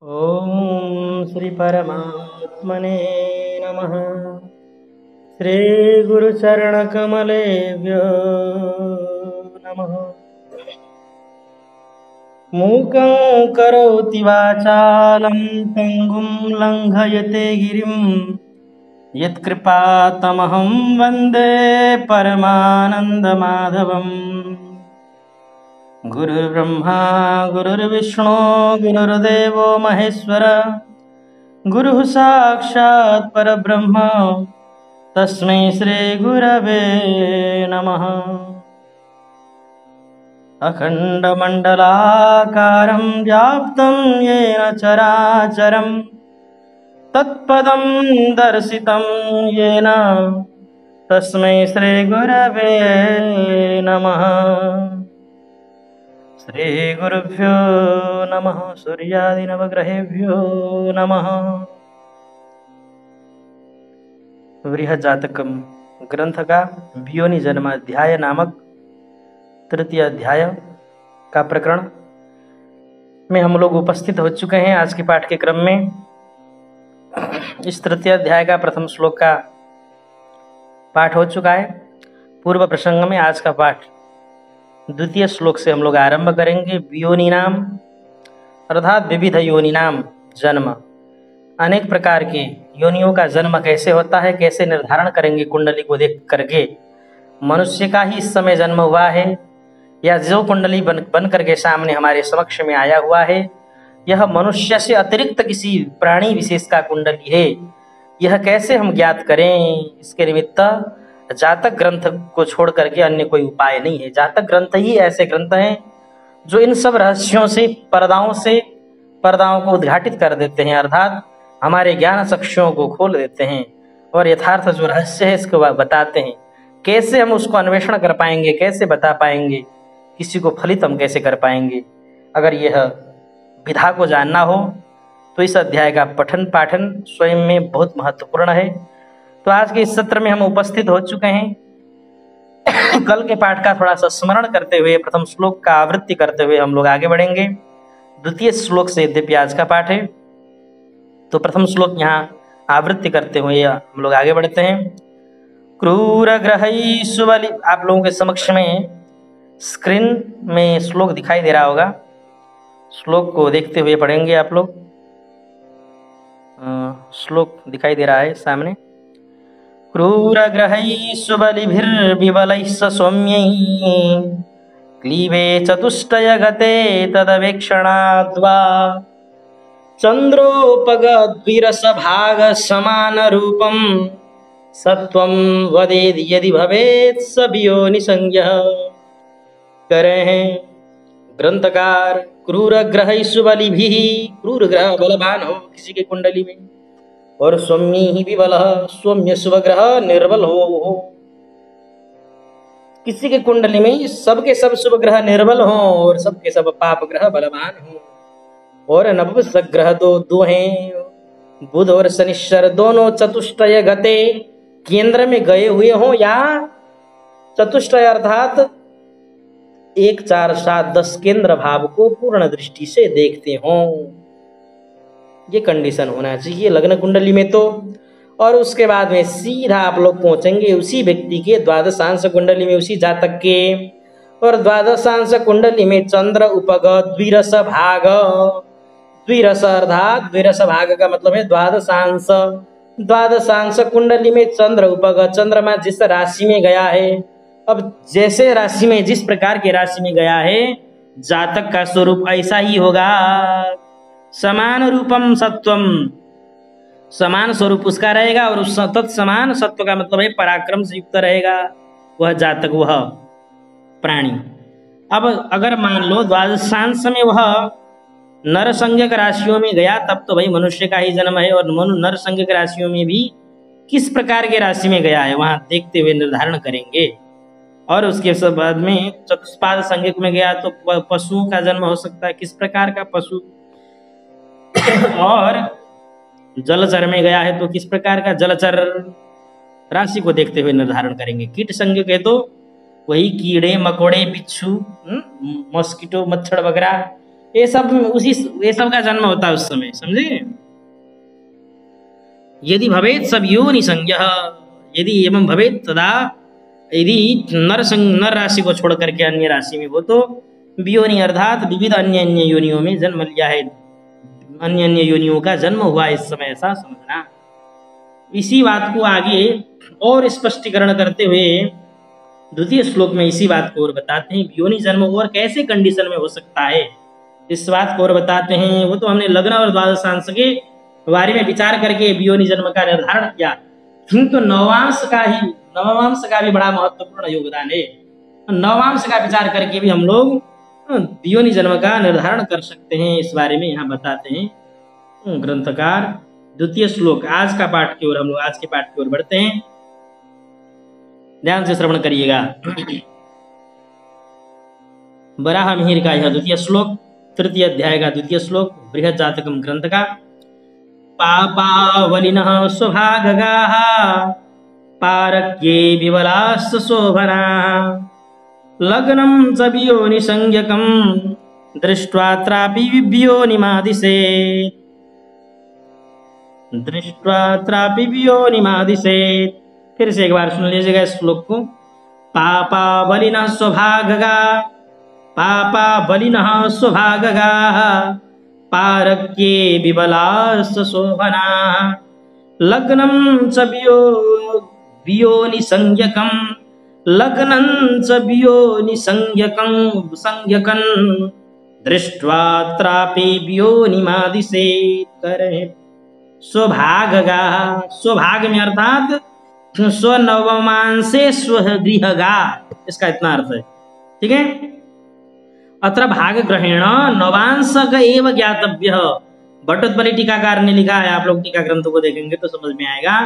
ओम श्री परमात्मने नमः। श्री गुरु चरण कमलेभ्यो नमः। मूकं करोति वाचालं पङ्गुं लङ्घयते गिरिं यत्कृपातमहं वन्दे परमानन्दमाधवम्। गुरुर्ब्रह्मा गुरुर्विष्णु गुरुर्देवो महेश्वर गुरुः साक्षात् परब्रह्म तस्मै श्री गुरवे नमः। अखण्डमण्डलाकारं व्याप्तं येन चराचरं तत्पदं दर्शितं येन तस्मै श्री गुरवे नमः। श्री गुरुभ्यो नमः। सूर्यादि नवग्रहेभ्यो नमः। बृहज्जातकम ग्रंथ का वियोनि जन्माध्याय नामक तृतीय अध्याय का प्रकरण में हम लोग उपस्थित हो चुके हैं। आज के पाठ के क्रम में इस तृतीय अध्याय का प्रथम श्लोक का पाठ हो चुका है। पूर्व प्रसंग में आज का पाठ द्वितीय श्लोक से हम लोग आरंभ करेंगे। वियोनि नाम अर्थात विविध योनि नाम जन्म, अनेक प्रकार के योनियों का जन्म कैसे होता है, कैसे निर्धारण करेंगे कुंडली को देख करके। मनुष्य का ही इस समय जन्म हुआ है या जो कुंडली बन करके सामने हमारे समक्ष में आया हुआ है, यह मनुष्य से अतिरिक्त किसी प्राणी विशेष का कुंडली है। यह कैसे हम ज्ञात करें, इसके निमित्त जातक ग्रंथ को छोड़ करके अन्य कोई उपाय नहीं है। जातक ग्रंथ ही ऐसे ग्रंथ हैं जो इन सब रहस्यों से पर्दाओं को उद्घाटित कर देते हैं, अर्थात हमारे ज्ञान चक्षुओं को खोल देते हैं और यथार्थ जो रहस्य है इसको बताते हैं। कैसे हम उसको अन्वेषण कर पाएंगे, कैसे बता पाएंगे, किसी को फलित हम कैसे कर पाएंगे। अगर यह विधा को जानना हो तो इस अध्याय का पठन पाठन स्वयं में बहुत महत्वपूर्ण है। तो आज के इस सत्र में हम उपस्थित हो चुके हैं। कल के पाठ का थोड़ा सा स्मरण करते हुए प्रथम श्लोक का आवृत्ति करते हुए हम लोग आगे बढ़ेंगे। द्वितीय श्लोक से यद्यपि आज का पाठ है, तो प्रथम श्लोक यहाँ आवृत्ति करते हुए हम लोग आगे बढ़ते हैं। क्रूर ग्रही सुबलि, आप लोगों के समक्ष में स्क्रीन में श्लोक दिखाई दे रहा होगा, श्लोक को देखते हुए पढ़ेंगे आप लोग। श्लोक दिखाई दे रहा है सामने। क्रूरग्रहैः सुबलिभिर्विबलैः सौम्यैः क्लीबे चतुष्टयगते तदवेक्षणाद्वा चन्द्रोपगद्विरसभागसमानरूपं सत्वं वदेद् यदि भवेत् स वियोनिसंज्ञः। कह रहे हैं ग्रंथकार, क्रूरग्रहैः सुबलिभिः, क्रूर ग्रह बलवान हो किसी के कुंडली में, और सौम्य ही विबल, सौम्य शुभ ग्रह निर्बल हो। किसी के कुंडली में सबके सब शुभ ग्रह निर्बल हो और सबके सब पाप ग्रह बलवान हो, और नवग्रह ग्रह दो हैं, बुध और शनिश्चर दोनों चतुष्टय गते केंद्र में गए हुए हो, या चतुष्टय अर्थात 1 4 7 10 केंद्र भाव को पूर्ण दृष्टि से देखते हो। ये कंडीशन होना चाहिए लग्न कुंडली में तो। और उसके बाद में सीधा आप लोग पहुंचेंगे उसी व्यक्ति के द्वादशांश कुंडली में, उसी जातक के। और द्वादशांश कुंडली में चंद्र उपग द्विरस भाग, द्विरस अर्थात द्विरस भाग का मतलब है द्वादशांश। द्वादशांश कुंडली में चंद्र उपग, चंद्रमा जिस राशि में गया है, अब जैसे राशि में जिस प्रकार के राशि में गया है, जातक का स्वरूप ऐसा ही होगा। समान रूपम सत्वम, समान स्वरूप उसका रहेगा, और उस तत्समान सत्व का मतलब है पराक्रम से युक्त रहेगा वह जातक, वह प्राणी। अब अगर मान लो द्वादशांश में वह नर संज्ञक राशियों में गया, तब तो भाई मनुष्य का ही जन्म है। और नर संज्ञक राशियों में भी किस प्रकार के राशि में गया है वहां देखते हुए निर्धारण करेंगे। और उसके बाद में चतुष्पाद संज्ञक में गया तो पशुओं का जन्म हो सकता है, किस प्रकार का पशु। और जलचर में गया है तो किस प्रकार का जलचर, राशि को देखते हुए निर्धारण करेंगे। कीट संज्ञक है तो वही कीड़े मकोड़े बिच्छू, मॉस्किटो मच्छर वगैरह ये सब का जन्म होता है उस समय, समझे। यदि भवेत सब योनि संज्ञः, यदि एवं भवेत तदा, यदि नर राशि को छोड़ करके अन्य राशि में हो तो वियोनि अर्थात विविध अन्य अन्य योनियों में जन्म लिया है, अन्य अन्य योनियों का जन्म हुआ इस समय, ऐसा समझना। इसी बात को आगे और स्पष्टीकरण करते हुए द्वितीय श्लोक में इसी बात को और बताते हैं, योनि जन्म और कैसे कंडीशन में हो सकता है, इस बात को और बताते हैं। वो तो हमने लग्न और द्वादशांश के बारे में विचार करके योनि जन्म का निर्धारण किया, किंतु नवांश का भी बड़ा महत्वपूर्ण योगदान है। नवांश का विचार करके भी हम लोग योनि जन्म का निर्धारण कर सकते हैं, इस बारे में यहाँ बताते हैं ग्रंथकार। द्वितीय श्लोक, आज का पाठ की ओर हम लोग आज के पाठ की ओर बढ़ते हैं, ध्यान से श्रवण करिएगा। वराह मिहिर का यह द्वितीय श्लोक, तृतीय अध्याय का द्वितीय श्लोक, बृहद जातकम ग्रंथ का। पापावलिनः स्वभागगाः पारक्ये विबलाश्च शोभनाः लग्नं च वियोनिसंज्ञकं दृष्ट्वात्रापि वियोनिमादिशेत्, दृष्ट्वात्रापि वियोनिमादिशेत्। फिर से एक बार सुन लीजिएगा इस श्लोक को। पापावलिनः स्वभागगाः, पापावलिनः स्वभागगाः पारक्ये विबलाश्च शोभनाः लग्नं च वियोनिसंज्ञकं, लग्नं च वियोनिसंज्ञकं दृष्ट्वात्रापि वियोनिमादिशेत्। करें स्वभागगाः, स्वभाग में अर्थात स्वनवमांसे स्वगृहगा, इसका इतना अर्थ है, ठीक है। अत्र भाग ग्रहेण नवांशक एव ज्ञातव्य, भट्टोत्पली टीकाकार ने लिखा है, आप लोग टीका ग्रंथों को देखेंगे तो समझ में आएगा।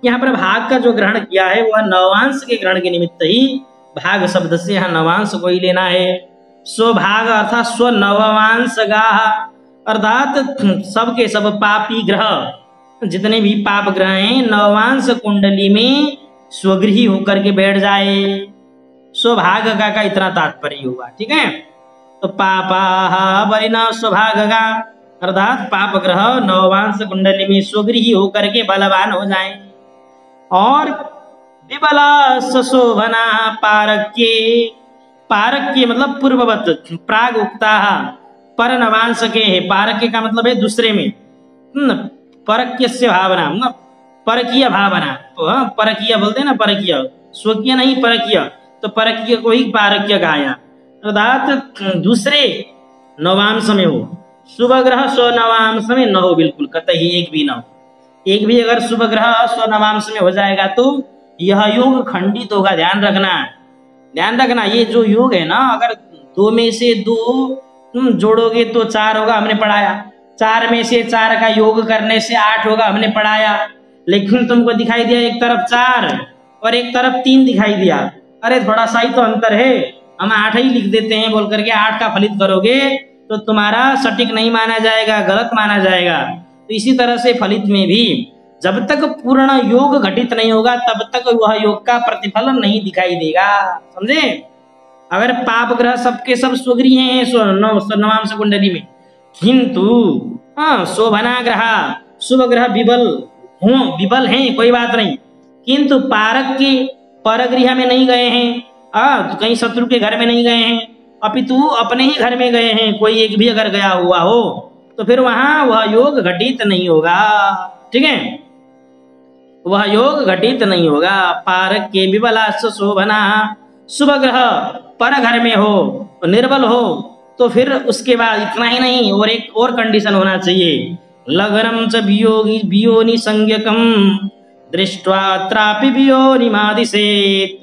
यहाँ पर भाग का जो ग्रहण किया है वह नवांश के ग्रहण के निमित्त ही भाग शब्द से यहाँ नवांश को ही लेना है। स्वभाग अर्थात स्वनवमांसगाः, अर्थात सबके सब पापी ग्रह, जितने भी पाप ग्रह हैं नवांश कुंडली में स्वगृही होकर के बैठ जाए, स्वभाग का इतना तात्पर्य हुआ, ठीक है। तो पापाः बलिनः स्वभागगाः, अर्थात पाप ग्रह नवांश कुंडली में स्वगृही होकर के बलवान हो जाएं। और विबलाश्च शोभनाः पारक्ये, पारक्ये मतलब पूर्ववत, प्राग उक्ताः पर नवांश के है, पारक्य का मतलब है दूसरे में, परक्यस्य भावना, परकीय भावना, परकीय बोलते हैं ना, परकीय, स्वकीय नहीं परकीय, तो परकीय को ही पारक्य कहा, अर्थात दूसरे नवांश में हो। शुभ ग्रह स्वनवांश में न हो, बिल्कुल कतई एक भी न हो। एक भी अगर शुभ ग्रह स्वनवांश में हो जाएगा तो यह योग खंडित होगा, ध्यान रखना। ये जो योग है ना, अगर दो में से दो तुम जोड़ोगे तो 4 होगा, हमने पढ़ाया। 4 में से 4 का योग करने से 8 होगा, हमने पढ़ाया। लेकिन तुमको दिखाई दिया एक तरफ 4 और एक तरफ 3 दिखाई दिया, अरे थोड़ा सा ही तो अंतर है, हम 8 ही लिख देते हैं बोल करके 8 का फलित करोगे तो तुम्हारा सटीक नहीं माना जाएगा, गलत माना जाएगा। तो इसी तरह से फलित में भी जब तक पूर्ण योग घटित नहीं होगा तब तक वह योग का प्रतिफलन नहीं दिखाई देगा, समझे। अगर पाप ग्रह सबके सब स्वगृह हैं नवांश कुंडली में, किंतु शोभना ग्रह शुभ ग्रह विबल हैं, कोई बात नहीं, किंतु पारक के परगृह में नहीं गए हैं, तो कहीं शत्रु के घर में नहीं गए हैं, अपितु अपने ही घर में गए हैं, कोई एक भी अगर गया हुआ हो तो फिर वहां वह योग घटित नहीं होगा, ठीक है, वह योग घटित नहीं होगा। पारक के विबलाश्च शोभना, शुभ ग्रह पर घर में हो, निर्बल हो, तो फिर उसके बाद इतना ही नहीं, और एक और कंडीशन होना चाहिए, लग्नं च वियोनि संज्ञकं दृष्ट्वा त्रापि वियोनिमादिशेत्।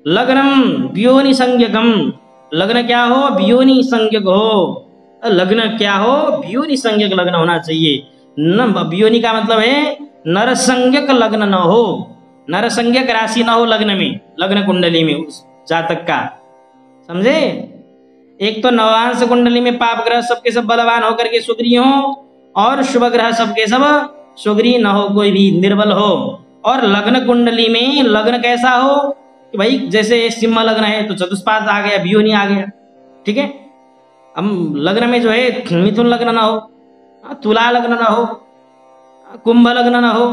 लग्नं वियोनि संज्ञकं, लग्न क्या हो, वियोनि संज्ञक हो, लग्न क्या हो, वियोनि संज्ञक लग्न होना चाहिए। न वियोनि का मतलब है नरसंज्ञक लग्न न हो, नरसंज्ञक राशि न हो लग्न में, लग्न कुंडली में उस जातक का, समझे। एक तो नवांश कुंडली में पाप ग्रह सबके सब बलवान होकर के सुग्रीव हो, और शुभ ग्रह सबके सब सुग्रीव न हो, कोई भी निर्बल हो। और लग्न कुंडली में लग्न कैसा हो कि भाई जैसे सिंह लग्न है तो चतुष्पाद आ गया, वियोनि आ गया, ठीक है। हम लग्न में जो है मिथुन लग्न ना हो, तुला लग्न ना हो, कुंभ लग्न ना हो,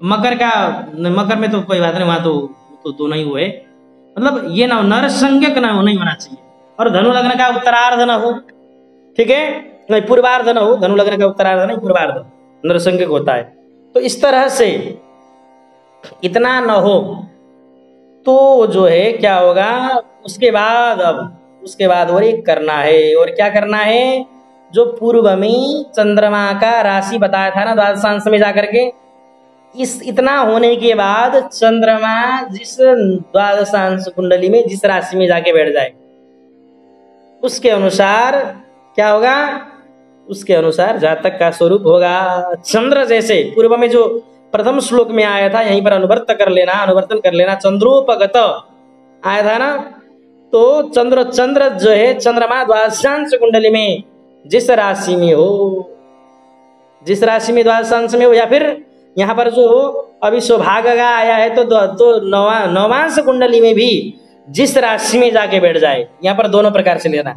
मकर में तो कोई बात नहीं, वहां तो दोनों ही हुए, मतलब ये ना हो, नरसंज्ञक ना हो, नहीं होना चाहिए। और धनु लग्न का उत्तरार्ध ना हो, ठीक है, नहीं पूर्वार्ध ना हो, धनु लग्न का उत्तरार्ध नहीं पूर्वार्ध नरसंज्ञक होता है। तो इस तरह से इतना न हो तो जो है क्या होगा, उसके बाद और एक करना है। और क्या करना है, जो पूर्व में चंद्रमा का राशि बताया था ना द्वादशांश में जाकर के, इस इतना होने के बाद चंद्रमा जिस द्वादशांश कुंडली में जिस राशि में जाके बैठ जाए, उसके अनुसार क्या होगा, उसके अनुसार जातक का स्वरूप होगा। चंद्र जैसे पूर्व में जो प्रथम श्लोक में आया था, यहीं पर अनुवर्तन कर लेना, चंद्रोपगत आया था ना, तो चंद्र जो है चंद्रमा द्वादशांश कुंडली में जिस राशि में हो, द्वादशांश में हो, या फिर यहाँ पर जो अभी सौभाग्य का आया है तो नवांश कुंडली में भी जिस राशि में जाके बैठ जाए, यहाँ पर दोनों प्रकार से लेना,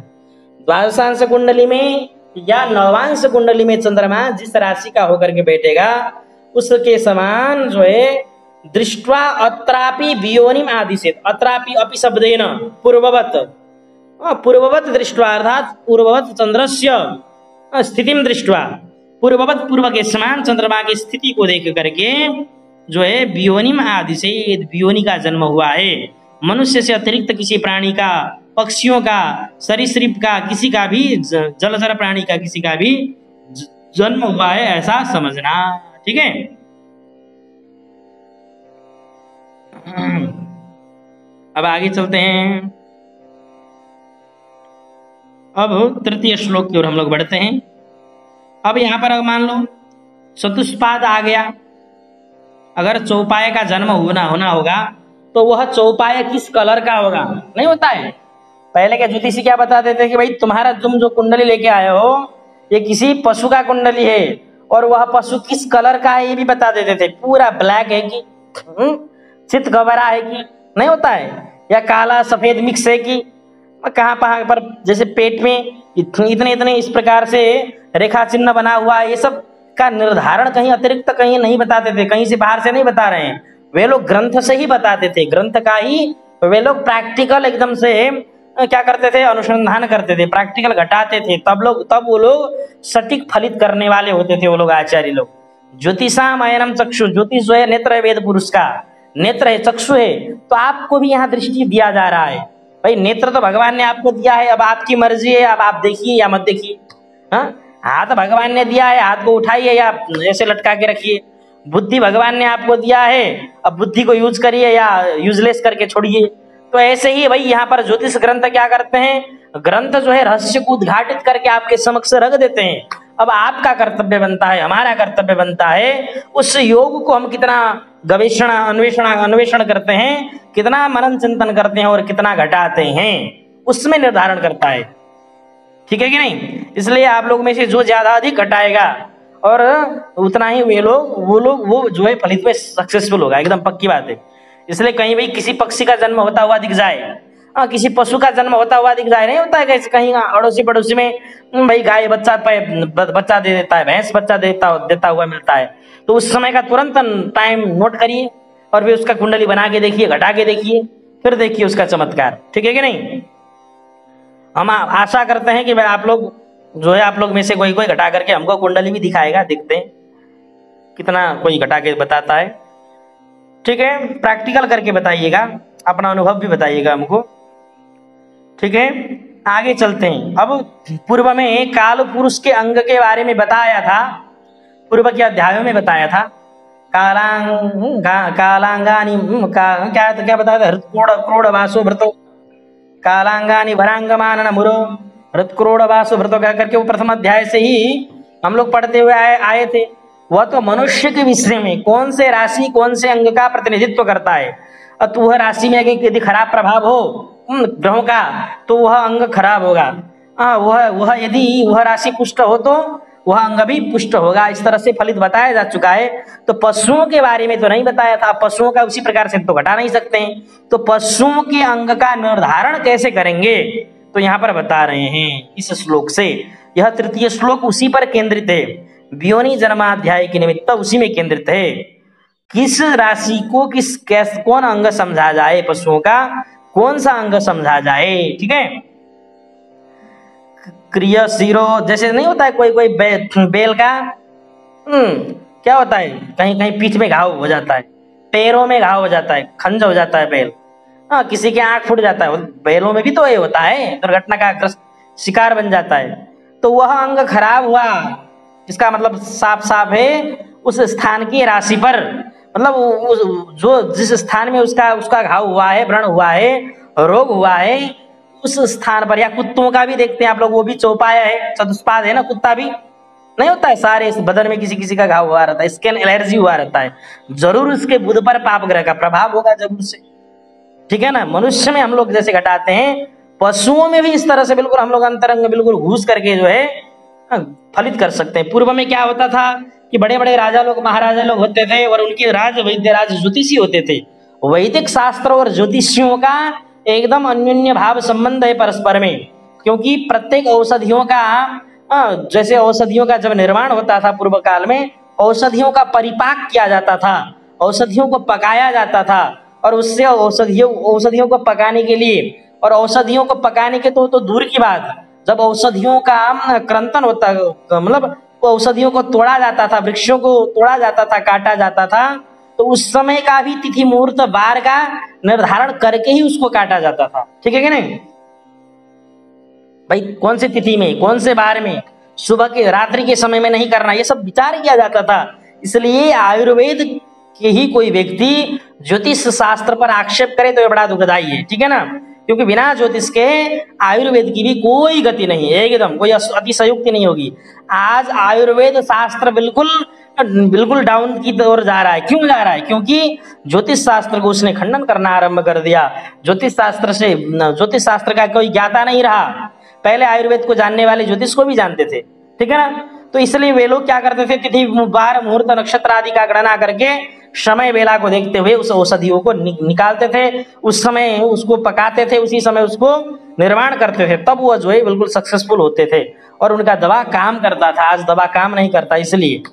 द्वादशांश कुंडली में या नवांश कुंडली में चंद्रमा जिस राशि का होकर के बैठेगा, उसके समान जो है दृष्ट्वा अत्रापि वियोनिम आदिशेत, अत्रापि अपि शब्देन पूर्ववत दृष्ट्वा, अर्थात पूर्ववत चंद्रस्य स्थितिम दृष्ट्वा, पूर्ववत पूर्व के समान चंद्रमा की स्थिति को देख करके जो है वियोनिम आदिशेत, वियोनि का जन्म हुआ है। मनुष्य से अतिरिक्त किसी प्राणी का, पक्षियों का, सरीसृप का, किसी का भी, जलचर प्राणी का किसी का भी जन्म हुआ है, ऐसा समझना, ठीक है। अब आगे चलते हैं, अब तृतीय श्लोक की ओर हम लोग बढ़ते हैं। अब यहां पर मान लो चतुष्पाद आ गया, अगर चौपाय का जन्म होना होगा तो वह चौपाय किस कलर का होगा, नहीं होता है। पहले के ज्योतिषी क्या बताते थे कि भाई तुम जो कुंडली लेके आए हो ये किसी पशु का कुंडली है, और वह पशु किस कलर का है ये भी बता देते थे, पूरा ब्लैक है कि चित गबरा है कि नहीं होता है, या काला सफेद मिक्स है कि कहाँ पर, जैसे पेट में इतने इस प्रकार से रेखा चिन्ह बना हुआ है, ये सब का निर्धारण कहीं अतिरिक्त कहीं नहीं बताते थे, कहीं से बाहर से नहीं बता रहे हैं, वे लोग ग्रंथ से ही बताते थे, ग्रंथ का ही वे लोग प्रैक्टिकल एकदम से क्या करते थे, अनुसंधान करते थे, प्रैक्टिकल घटाते थे, तब वो लोग सटीक फलित करने वाले होते थे वो लोग, आचार्य लोग। ज्योतिषाम अयनम चक्षु, ज्योतिष जो है नेत्र है, वेद पुरुष का नेत्र है, चक्षु है, तो आपको भी यहाँ दृष्टि दिया जा रहा है। भाई नेत्र तो भगवान ने आपको दिया है, अब आपकी मर्जी है, अब आप देखिए या मत देखिए। हाथ भगवान ने दिया है, हाथ को उठाइए या ऐसे लटका के रखिए। बुद्धि भगवान ने आपको दिया है, अब बुद्धि को यूज करिए या यूजलेस करके छोड़िए। तो ऐसे ही भाई यहाँ पर ज्योतिष ग्रंथ क्या करते हैं, ग्रंथ जो है रहस्य को उद्घाटित करके आपके समक्ष रख देते हैं। अब आपका कर्तव्य बनता है, हमारा कर्तव्य बनता है, उस योग को हम कितना गवेषण अन्वेषण करते हैं, कितना मनन चिंतन करते हैं और कितना घटाते हैं, उसमें निर्धारण करता है, ठीक है कि नहीं। इसलिए आप लोग में से जो ज्यादा अधिक घटाएगा और उतना ही वो जो है फलित में सक्सेसफुल होगा, एकदम पक्की बात है। इसलिए कहीं भाई किसी पक्षी का जन्म होता हुआ दिख जाए, किसी पशु का जन्म होता हुआ दिख जाए, नहीं होता है कैसे, कहीं अड़ोसी पड़ोसी में भाई गाय बच्चा दे देता है, भैंस बच्चा देता हुआ मिलता है, तो उस समय का तुरंत टाइम नोट करिए और फिर उसका कुंडली बना के देखिए, घटा के देखिए, फिर देखिए उसका चमत्कार, ठीक है कि नहीं। हम आशा करते हैं कि भाई आप लोग जो है, आप लोग में से कोई घटा करके हमको कुंडली भी दिखाएगा, देखते हैं कितना कोई घटा के बताता है, ठीक है। प्रैक्टिकल करके बताइएगा, अपना अनुभव भी बताइएगा हमको, ठीक है। आगे चलते हैं। अब पूर्व में काल पुरुष के अंग के बारे में बताया था, पूर्व के अध्यायों में बताया था, कालांगानी क्या बताया था, हृत्क्रोड़ वासो भृतो, कालांगानी भरांगमान मुरो हृत्क्रोड़ वासो भृतो कह करके वो प्रथम अध्याय से ही हम लोग पढ़ते हुए आए थे। वह तो मनुष्य के विषय में कौन से राशि कौन से अंग का प्रतिनिधित्व करता है, तो वह राशि में यदि खराब प्रभाव हो ग्रहों का तो वह अंग खराब होगा, वह यदि वह राशि पुष्ट हो तो वह अंग भी पुष्ट होगा। इस तरह से फलित बताया जा चुका है। तो पशुओं के बारे में तो नहीं बताया था, पशुओं का उसी प्रकार से तो घटा नहीं सकते हैं, तो पशुओं के अंग का निर्धारण कैसे करेंगे, तो यहाँ पर बता रहे हैं इस श्लोक से, यह तृतीय श्लोक उसी पर केंद्रित है, वियोनि जन्माध्याय के निमित्त उसी में केंद्रित है। किस राशि को कौन अंग समझा जाए, पशुओं का कौन सा अंग समझा जाए, ठीक है। क्रिय शिरो, जैसे नहीं होता है कोई कोई बेल का क्या होता है, कहीं कहीं पीठ में घाव हो जाता है, पैरों में घाव हो जाता है, खंज हो जाता है बैल, किसी के आंख फूट जाता है, बैलों में भी तो ये होता है, दुर्घटना का शिकार बन जाता है। तो वह अंग खराब हुआ, इसका मतलब साफ साफ है उस स्थान की राशि पर, मतलब जो जिस स्थान में उसका घाव हुआ है, व्रण हुआ है, रोग हुआ है, उस स्थान पर। या कुत्तों का भी देखते हैं आप लोग, वो भी चौपाया है, चतुष्पाद है ना, कुत्ता भी नहीं होता है, सारे इस बदन में किसी किसी का घाव हुआ रहता है, स्किन एलर्जी हुआ रहता है, जरूर उसके बुध पर पाप ग्रह का प्रभाव होगा जरूर से, ठीक है ना। मनुष्य में हम लोग जैसे घटाते हैं, पशुओं में भी इस तरह से बिल्कुल हम लोग अंतरंग बिल्कुल घुस करके जो है फलित कर सकते हैं। पूर्व में क्या होता था कि बड़े बड़े राजा लोग, महाराजा लोग होते थे और उनके राज वैद्य राज ज्योतिषी होते थे। वैदिक शास्त्र और ज्योतिषियों का एकदम अन्योन्य भाव संबंध है परस्पर में, क्योंकि प्रत्येक औषधियों का जैसे औषधियों का जब निर्माण होता था पूर्व काल में, औषधियों का परिपाक किया जाता था, औषधियों को पकाया जाता था, और उससे औषधियों को पकाने के लिए, और औषधियों को पकाने के तो दूर की बात, जब औषधियों का क्रंतन होता, मतलब औषधियों को तोड़ा जाता था, वृक्षों को तोड़ा जाता था, काटा जाता था, तो उस समय का भी तिथि मुहूर्त बार का निर्धारण करके ही उसको काटा जाता था, ठीक है कि नहीं भाई। कौन सी तिथि में, कौन से बार में, सुबह के रात्रि के समय में नहीं करना, ये सब विचार किया जाता था। इसलिए आयुर्वेद के ही कोई व्यक्ति ज्योतिष शास्त्र पर आक्षेप करे तो ये बड़ा दुखदाई है, ठीक है ना, क्योंकि बिना ज्योतिष के आयुर्वेद की भी कोई गति नहीं है, एकदम कोई अतिशयोक्ति नहीं होगी। आज आयुर्वेद शास्त्र बिल्कुल डाउन की ओर जा रहा है। क्यों जा रहा है? क्योंकि ज्योतिष शास्त्र को उसने खंडन करना आरंभ कर दिया। ज्योतिष शास्त्र का कोई ज्ञाता नहीं रहा। पहले आयुर्वेद को जानने वाले ज्योतिष को भी जानते थे, ठीक है ना। तो इसलिए वे लोग क्या करते थे, तिथि बार मुहूर्त नक्षत्र आदि का गणना करके समय वेला को देखते हुए उस औषधियों को निकालते थे, उस समय उसको पकाते थे, उसी समय उसको निर्माण करते थे, तब वो जो है बिल्कुल सक्सेसफुल होते थे और उनका दवा काम करता था। आज दवा काम नहीं करता, इसलिए,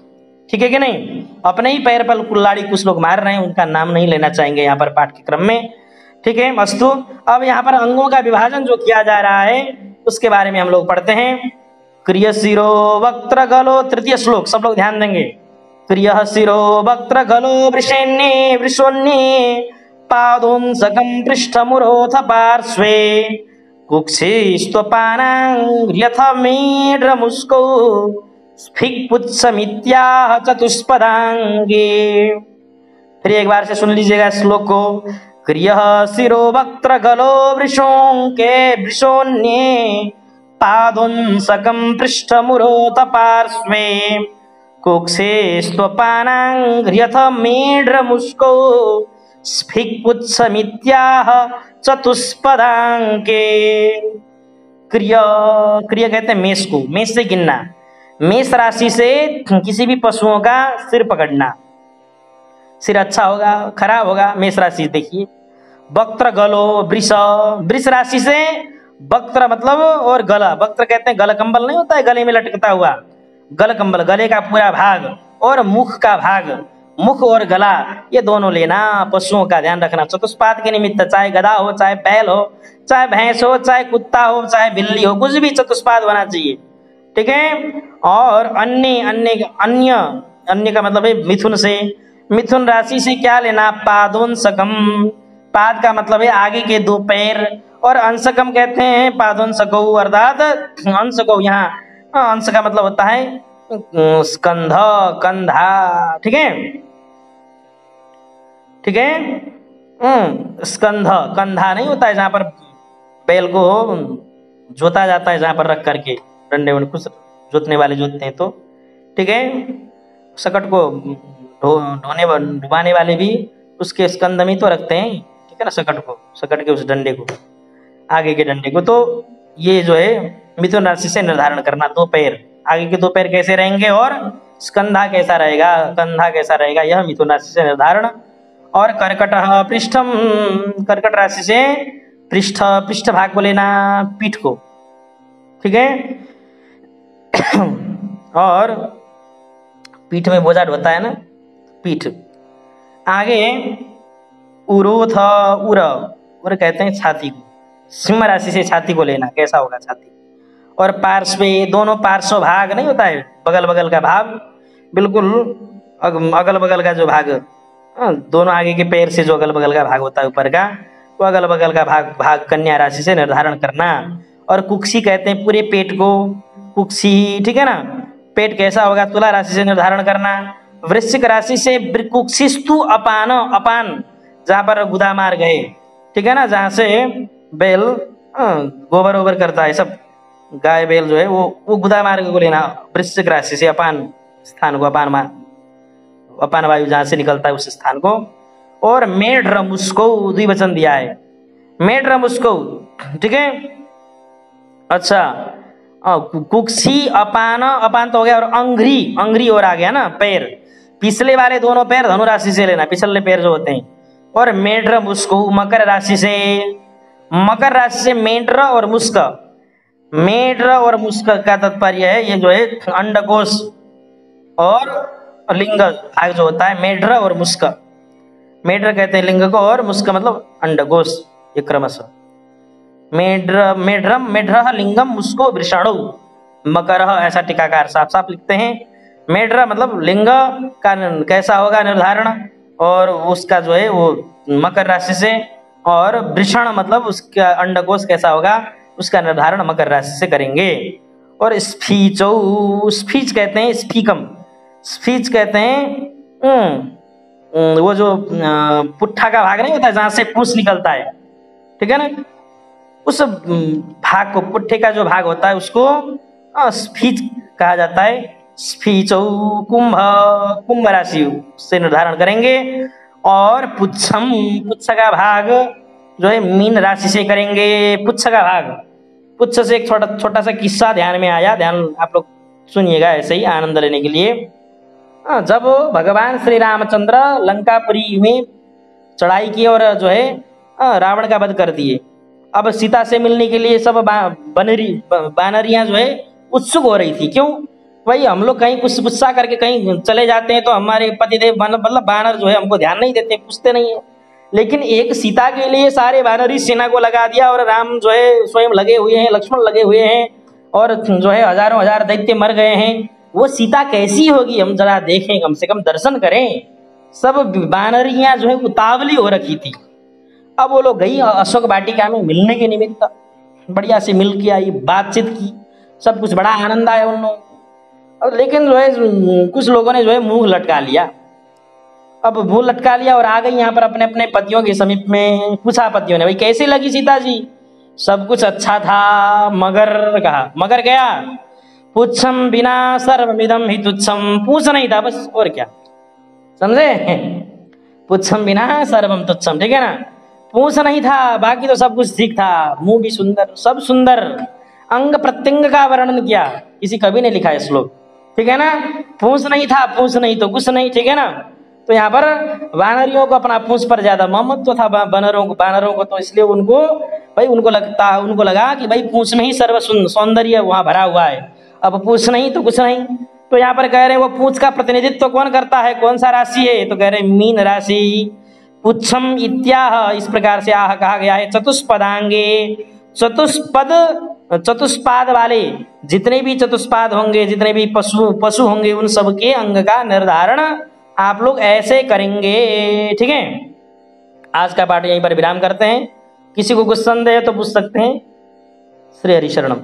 ठीक है कि नहीं। अपने ही पैर पर कुल्हाड़ी कुछ लोग मार रहे हैं, उनका नाम नहीं लेना चाहेंगे यहाँ पर पाठ्यक्रम में, ठीक है। मस्तु। अब यहाँ पर अंगों का विभाजन जो किया जा रहा है उसके बारे में हम लोग पढ़ते हैं। क्रिय शिरो वक्त्र गलो, तृतीय श्लोक सब लोग ध्यान देंगे। क्रिय शिरो वक्त्र गलो वृषेण्ये वृषोन्ये पादोंसकं पृष्ठमुरोथ पार्श्वे कुक्षिस्त्वपानांग्र्यथ मेढ्रमुष्कौ स्फिक्पुच्छमित्याह चतुष्पदांगे। फिर एक बार से सुन लीजिएगा श्लोक को। क्रियः शिरो वक्त्र गलो वृषोंके वृषोन्ये पादोंसकं पृष्ठमुरोथ पार्श्वे कुक्षिस्त्वपानांग्र्यथ मेढ्रमुष्कौ स्फिक्पुच्छमित्याह चतुष्पदांके। क्रिय कहते हैं मेष को, मेष से गिनना, मेष राशि से किसी भी पशुओं का सिर पकड़ना। सिर अच्छा होगा खराब होगा, मेष राशि देखिए। वक्त्र गलो वृष राशि से वक्त्र मतलब और गला, वक्त्र कहते हैं गल कंबल नहीं होता है गले में लटकता हुआ, गल कंबल गले का पूरा भाग, और मुख का भाग, मुख और गला ये दोनों लेना। पशुओं का ध्यान रखना चतुष्पाद के निमित्त, चाहे गधा हो, चाहे बैल हो, चाहे भैंस हो, चाहे कुत्ता हो, चाहे बिल्ली हो, कुछ भी चतुष्पाद होना चाहिए, ठीक है। और अन्य का मतलब है मिथुन से, मिथुन राशि से क्या लेना, पादोंसकम, पाद का मतलब है आगे के दो पैर, और अंशकम कहते हैं पादोंसकौ अर्थात अंश को, यहाँ अंश का मतलब होता है स्कंध, कंधा, ठीक है, ठीक है। स्कंध, कंधा नहीं होता है जहां पर बैल को जोता जाता है, जहां पर रख करके डंडे में कुछ जोतने वाले जोतते हैं तो, ठीक है। शकट को डुबाने वाले भी उसके स्कंध में तो रखते हैं, ठीक है ना, शकट के उस डंडे को, आगे के डंडे को। तो ये जो है मिथुन राशि से निर्धारण करना, दो पैर, आगे के दो पैर कैसे रहेंगे और स्कंधा कैसा रहेगा, कंधा कैसा रहेगा, यह मिथुन राशि से निर्धारण। और कर्कट पृष्ठम, कर्कट राशि से पृष्ठ भाग को लेना, पीठ को, ठीक है। और पीठ में बोझा ढोता है ना, पीठ। आगे उरोथ, उर कहते हैं छाती को, सिंह राशि से छाती को लेना, कैसा होगा छाती। और पार्श्व, दोनों पार्श्व भाग नहीं होता है, बगल बगल का भाग, बिल्कुल अगल बगल का जो भाग, दोनों आगे के पैर से जो अगल बगल का भाग होता है ऊपर का, वो अगल बगल का भाग कन्या राशि से निर्धारण करना। और कुक्षी कहते हैं पूरे पेट को, कुक्षी, ठीक है ना। पेट कैसा होगा, तुला राशि से निर्धारण करना। वृश्चिक राशि से कुक्षिस्तु अपान, अपान जहाँ पर गुदा मार गए, ठीक है ना, जहाँ से बैल गोबर ओबर करता है, सब गाय बैल जो है वो गुदा मार्ग को लेना। वृश्चिक राशि से अपान स्थान को, अपान वायु जहाँ से निकलता है उस स्थान को। और मेढ्र मुस्को द्विवचन दिया है, मेढ्र मुस्को, ठीक है। अच्छा, कुक्षी अपान, अपान तो हो गया। और अंग्री, अंग्री और आ गया ना, पैर, पिछले वाले दोनों पैर धनु राशि से लेना, पिछले पैर जो होते हैं। और मेढ्र मुस्को मकर राशि से, मकर राशि से मेढ्र और मुस्क, मेढ्र और मुस्क का तात्पर्य है ये जो है अंडकोश और लिंग भाग जो होता है, मेढ्र और मुस्क। मेढ्र कहते हैं लिंग को, और मुस्क मतलब अंडकोश, ये क्रमशः। मेढ्रम, मेढ्र लिंगम मुस्को वृषणु मकर, ऐसा टीकाकार साफ साफ लिखते हैं। मेढ्र मतलब लिंग का कैसा होगा निर्धारण, और उसका जो है वो मकर राशि से। और वृषण मतलब उसका अंडकोश कैसा होगा, उसका निर्धारण मकर राशि से करेंगे। और स्फीचौ, स्फीच कहते हैं स्फीकम, स्फीच कहते हैं वो जो पुट्ठा का भाग नहीं होता जहां से पूंछ निकलता है, ठीक है ना, उस भाग को, पुट्ठे का जो भाग होता है उसको स्फीच कहा जाता है। स्फीचौ कुंभ, कुंभ राशि से निर्धारण करेंगे। और पुच्छम, पुच्छ का भाग जो है मीन राशि से करेंगे। पुच्छ का भाग, पुच्छ से एक छोटा सा किस्सा ध्यान में आया, ध्यान आप लोग सुनिएगा ऐसे ही आनंद लेने के लिए। जब भगवान श्री रामचंद्र लंकापुरी में चढ़ाई की और जो है रावण का वध कर दिए, अब सीता से मिलने के लिए सब बानरियां जो है उत्सुक हो रही थी। क्यों भाई, हम लोग कहीं कुछ गुस्सा करके कहीं चले जाते हैं तो हमारे पतिदेव मतलब बानर जो है हमको ध्यान नहीं देते, पूछते नहीं है। लेकिन एक सीता के लिए सारे बानरी सेना को लगा दिया, और राम जो है स्वयं लगे हुए हैं, लक्ष्मण लगे हुए हैं, और जो है हजारों हजार दैत्य मर गए हैं। वो सीता कैसी होगी हम जरा देखें, कम से कम दर्शन करें। सब बानरियां जो है उतावली हो रखी थी। अब वो लोग गई अशोक वाटिका में मिलने के निमित्त, बढ़िया से मिल के आई, बातचीत की, सब कुछ बड़ा आनंद आया उन लोगों को। अब लेकिन जो है कुछ लोगों ने जो है मुंह लटका लिया। अब मुंह लटका लिया और आ गई यहाँ पर अपने अपने पतियों के समीप में। पूछा पतियों ने, भाई कैसी लगी सीता जी? सब कुछ अच्छा था मगर, कहा मगर क्या, पुच्छम बिना सर्वमिदम ही तुच्छम, पूछ नहीं था बस, और क्या, समझे? पुच्छम बिना सर्वम तुच्छम, ठीक है ना, पूछ नहीं था, बाकी तो सब कुछ ठीक था। मुंह भी सुंदर, सब सुंदर, अंग प्रत्यंग का वर्णन किया, किसी कवि ने लिखा है श्लोक, ठीक है ना। पूछ नहीं था, पूछ नहीं तो कुछ नहीं, ठीक है ना। तो यहाँ पर वानरियों को अपना पूंछ पर ज्यादा ममत्व था, बानरों को तो इसलिए उनको लगा कि भाई पूंछ में ही सर्व सौंदर्य वहां भरा हुआ है, अब पूछ नहीं तो कुछ नहीं। तो यहाँ पर कह रहे हैं वो पूंछ का प्रतिनिधित्व कौन करता है, कौन सा राशि है? तो कह रहे हैं मीन राशि। पुच्छम इत्याह, इस प्रकार से आह कहा गया है। चतुष्पदांगे, चतुष्पाद वाले जितने भी चतुष्पाद होंगे, जितने भी पशु होंगे, उन सब के अंग का निर्धारण आप लोग ऐसे करेंगे, ठीक है। आज का पाठ यहीं पर विराम करते हैं। किसी को कुछ संदेह है तो पूछ सकते हैं। श्री हरि शरणम।